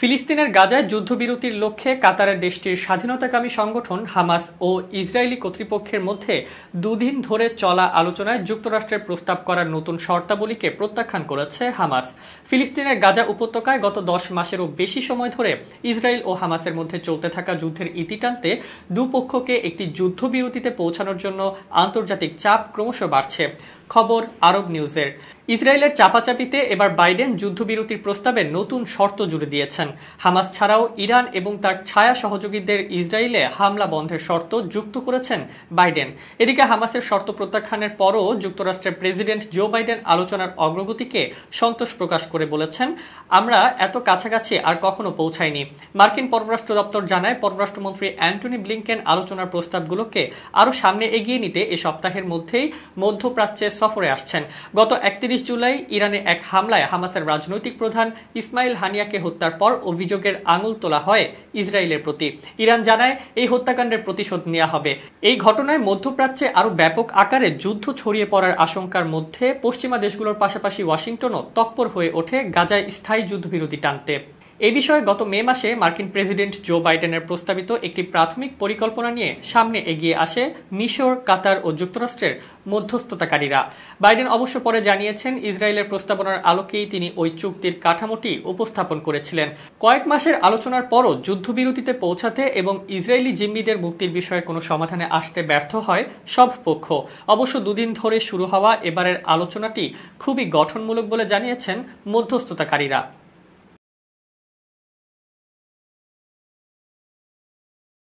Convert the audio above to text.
ফিলিস্তিনের গাজায় যুদ্ধবিরতির লক্ষ্যে কাতারের দেশটির স্বাধীনতাকামী সংগঠন হামাস ও ইসরায়েলি কর্তৃপক্ষের মধ্যে দুদিন ধরে চলা আলোচনায় যুক্তরাষ্ট্রের প্রস্তাব করার নতুন শর্তাবলীকে প্রত্যাখ্যান করেছে হামাস। ফিলিস্তিনের গাজা উপত্যকায় গত 10 মাসেরও বেশি সময় ধরে ইসরায়েল ও হামাসের মধ্যে চলতে থাকা যুদ্ধের ইতি টানতে দুপক্ষকে একটি যুদ্ধবিরতিতে পৌঁছানোর জন্য আন্তর্জাতিক চাপ ক্রমশ বাড়ছে। খবর আরব নিউজের। ইসরায়েলের চাপাচাপিতে এবার বাইডেন যুদ্ধবিরতির প্রস্তাবে নতুন শর্ত জুড়ে দিয়েছেন। হামাস ছাড়াও ইরান এবং তার ছায়া সহযোগীদের ইসরায়েলে হামলা বন্ধের শর্ত যুক্ত করেছেন বাইডেন। এদিকে হামাসের শর্ত প্রত্যাখ্যানের পরও যুক্তরাষ্ট্রের প্রেসিডেন্ট জো বাইডেন আলোচনার অগ্রগতিকে সন্তোষ প্রকাশ করে বলেছেন, আমরা এত কাছাকাছি আর কখনো পৌঁছাইনি। মার্কিন পররাষ্ট্র দপ্তর জানায়, পররাষ্ট্রমন্ত্রী অ্যান্টনি ব্লিংকেন আলোচনার প্রস্তাবগুলোকে আরও সামনে এগিয়ে নিতে এ সপ্তাহের মধ্যেই মধ্যপ্রাচ্যে সফরে আসছেন। গত 31 জুলাই ইরানে এক হামলায় হামাসের রাজনৈতিক প্রধান ইসমাইল হানিয়াকে হত্যার পর অভিযোগের আঙুল তোলা হয় ইসরায়েলের প্রতি। ইরান জানায়, এই হত্যাকাণ্ডের প্রতিশোধ নেওয়া হবে। এই ঘটনায় মধ্যপ্রাচ্যে আরও ব্যাপক আকারে যুদ্ধ ছড়িয়ে পড়ার আশঙ্কার মধ্যে পশ্চিমা দেশগুলোর পাশাপাশি ওয়াশিংটনও তৎপর হয়ে ওঠে গাজায় স্থায়ী যুদ্ধবিরতি টানতে। এই বিষয়ে গত মে মাসে মার্কিন প্রেসিডেন্ট জো বাইডেনের প্রস্তাবিত একটি প্রাথমিক পরিকল্পনা নিয়ে সামনে এগিয়ে আসে মিশর, কাতার ও যুক্তরাষ্ট্রের মধ্যস্থতাকারীরা। বাইডেন অবশ্য পরে জানিয়েছেন, ইসরায়েলের প্রস্তাবনার আলোকেই তিনি ওই চুক্তির কাঠামোটি উপস্থাপন করেছিলেন। কয়েক মাসের আলোচনার পরও যুদ্ধবিরতিতে পৌঁছাতে এবং ইসরায়েলি জিম্মিদের মুক্তির বিষয়ে কোনো সমাধানে আসতে ব্যর্থ হয় সব পক্ষ। অবশ্য দুদিন ধরে শুরু হওয়া এবারের আলোচনাটি খুবই গঠনমূলক বলে জানিয়েছেন মধ্যস্থতাকারীরা।